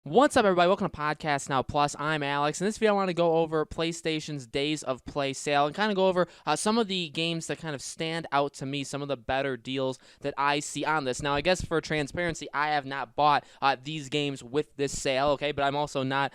What's up, everybody? Welcome to Podcast Now Plus. I'm Alex. In this video, I want to go over PlayStation's Days of Play sale and kind of go over some of the games that kind of stand out to me, some of the better deals that I see on this. Now, I guess for transparency, I have not bought these games with this sale, okay? But I'm also not,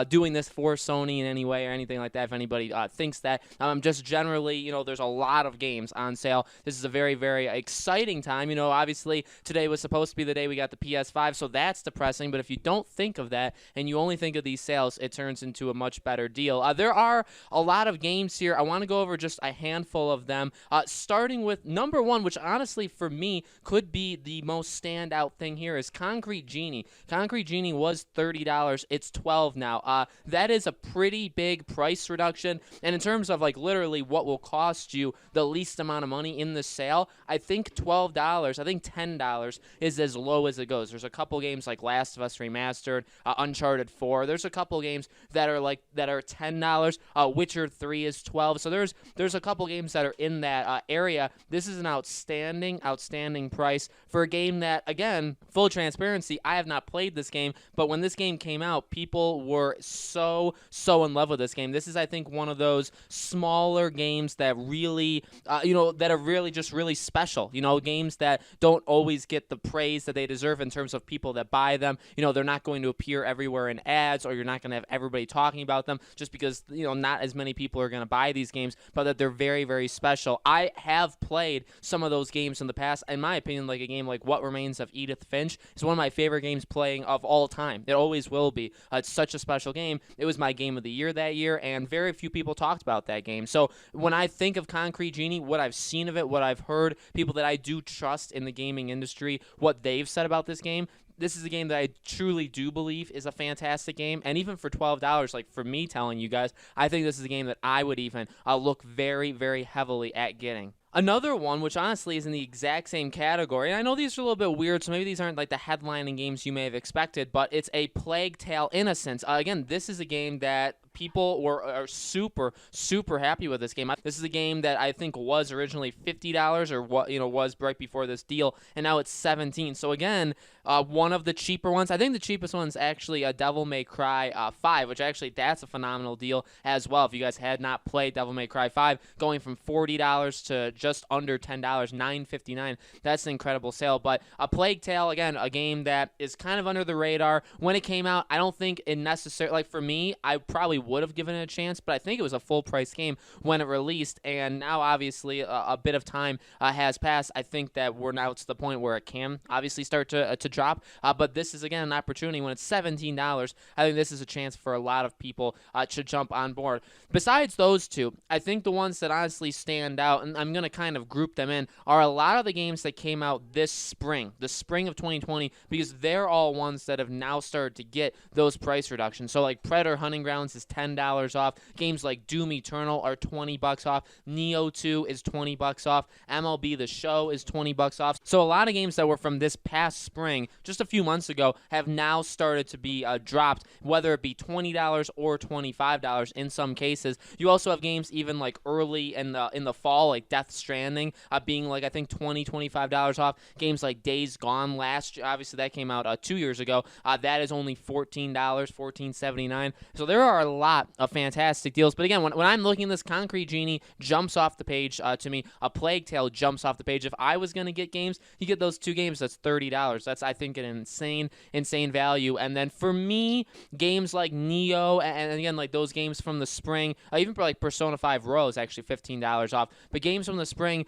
doing this for Sony in any way or anything like that. If anybody thinks that, just generally, there's a lot of games on sale. This is a very, very exciting time. Obviously, today was supposed to be the day we got the PS5, so that's depressing. But if you don't think of that and you only think of these sales, it turns into a much better deal. There are a lot of games here. I want to go over just a handful of them, starting with number one, which honestly for me could be the most standout thing here, is Concrete Genie. Concrete Genie was $30. It's $12 now. That is a pretty big price reduction, and in terms of like literally what will cost you the least amount of money in the sale, I think $12, I think $10 is as low as it goes. There's a couple games like Last of Us Remastered, Uncharted 4. There's a couple games that are $10. Witcher 3 is $12. So there's a couple games that are in that area. This is an outstanding price for a game that, again, full transparency, I have not played this game, but when this game came out, people were so in love with this game. This is, I think, one of those smaller games that really, that are really just really special. Games that don't always get the praise that they deserve in terms of people that buy them. They're not going to appear everywhere in ads, or you're not going to have everybody talking about them just because, not as many people are going to buy these games, but that they're very, very special. I have played some of those games in the past. In my opinion, like a game like What Remains of Edith Finch is one of my favorite games playing of all time. It always will be. It's such a special game. It was my game of the year that year, and very few people talked about that game. So when I think of Concrete Genie, what I've seen of it, what I've heard, people that I do trust in the gaming industry, what they've said about this game, this is a game that I truly do believe is a fantastic game. And even for $12, like for me telling you guys, I think this is a game that I would even look very, very heavily at getting. Another one, which honestly is in the exact same category, and I know these are a little bit weird, so maybe these aren't like the headlining games you may have expected, but it's a Plague Tale: Innocence. Again, this is a game that people are super happy with this game. This is a game that I think was originally $50 or what was right before this deal, and now it's $17. So again, one of the cheaper ones. I think the cheapest one's actually a Devil May Cry 5, which actually that's a phenomenal deal as well. If you guys had not played Devil May Cry 5, going from $40 to just under $10, $9.59. That's an incredible sale. But a Plague Tale, again, a game that is kind of under the radar. When it came out, I don't think it necessarily, like for me, I probably would have given it a chance, but I think it was a full price game when it released, and now obviously a bit of time has passed. I think that we're now to the point where it can obviously start to drop, but this is again an opportunity. When it's $17, I think this is a chance for a lot of people to jump on board. Besides those two, I think the ones that honestly stand out, and I'm going to kind of group them in, are a lot of the games that came out this spring, the spring of 2020, because they're all ones that have now started to get those price reductions. So like Predator Hunting Grounds is $10 off. Games like Doom Eternal are $20 off. Neo 2 is $20 off. MLB The Show is $20 off. So a lot of games that were from this past spring, just a few months ago, have now started to be dropped, whether it be $20 or $25 in some cases. You also have games even like early in the fall, like Death Stranding, being like I think $25 off. Games like Days Gone last year, obviously that came out 2 years ago. That is only $14, $14.79. So there are a lot of fantastic deals. But again, when I'm looking at this, Concrete Genie jumps off the page to me. A Plague Tale jumps off the page. If I was going to get games, you get those two games, that's $30. That's, I think, an insane value. And then for me, games like Neo, and again, like those games from the spring, even for like Persona 5 Royal is actually $15 off. But games from the spring,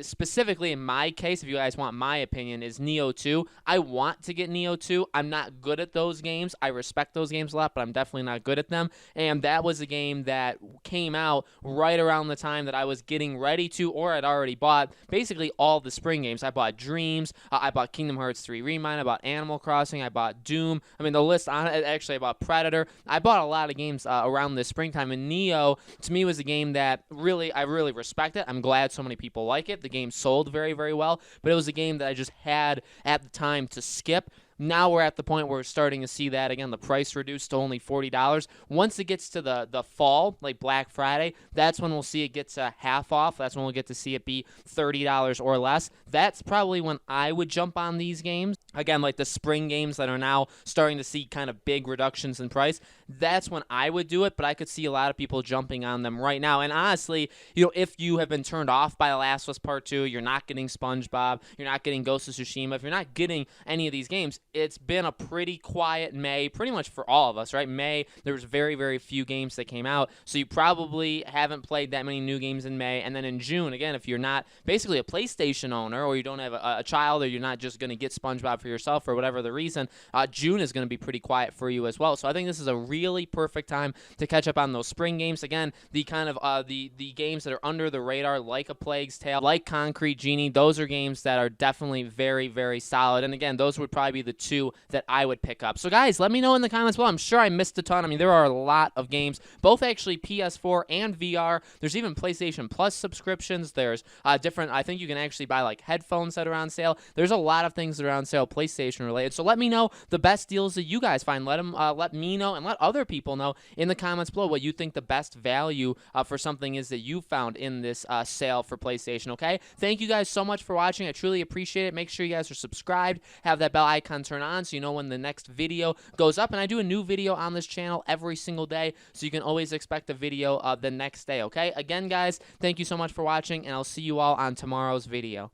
specifically in my case, if you guys want my opinion, is Neo 2. I want to get Neo 2. I'm not good at those games. I respect those games a lot, but I'm definitely not good at them. And that was a game that came out right around the time that I was getting ready to, or I'd already bought basically all the spring games. I bought Dreams, I bought Kingdom Hearts 3 Remind, I bought Animal Crossing, I bought Doom. I mean, the list on it, actually, I bought Predator. I bought a lot of games around this springtime, and Neo, to me, was a game that I really respect it. I'm glad so many people like it. The game sold very, very well, but it was a game that I just had at the time to skip. Now we're at the point where we're starting to see that again, the price reduced to only $40. Once it gets to the fall, like Black Friday, that's when we'll see it get to half off. That's when we'll get to see it be $30 or less. That's probably when I would jump on these games. Again, like the spring games that are now starting to see kind of big reductions in price, that's when I would do it, but I could see a lot of people jumping on them right now. And honestly, if you have been turned off by The Last of Us Part 2, you're not getting SpongeBob, you're not getting Ghost of Tsushima, if you're not getting any of these games, it's been a pretty quiet May, pretty much for all of us, right? May, there was very, very few games that came out, so you probably haven't played that many new games in May. And then in June, again, if you're not basically a PlayStation owner, or you don't have a child, or you're not just going to get SpongeBob for yourself for whatever the reason, June is going to be pretty quiet for you as well. So I think this is a really perfect time to catch up on those spring games. Again, the kind of the games that are under the radar, like A Plague's Tale, like Concrete Genie, those are games that are definitely very, very solid. And again, those would probably be the two that I would pick up. So guys, let me know in the comments below. I'm sure I missed a ton. I mean, there are a lot of games, both actually PS4 and VR. There's even PlayStation Plus subscriptions. There's different, I think you can actually buy like headphones that are on sale. There's a lot of things that are on sale PlayStation related. So let me know the best deals that you guys find. Let me know, and let other people know in the comments below what you think the best value for something is that you found in this sale for PlayStation, okay? Thank you guys so much for watching. I truly appreciate it. Make sure you guys are subscribed, have that bell icon turned on so you know when the next video goes up. And I do a new video on this channel every single day, so you can always expect a video the next day, okay? Again, guys, thank you so much for watching, and I'll see you all on tomorrow's video.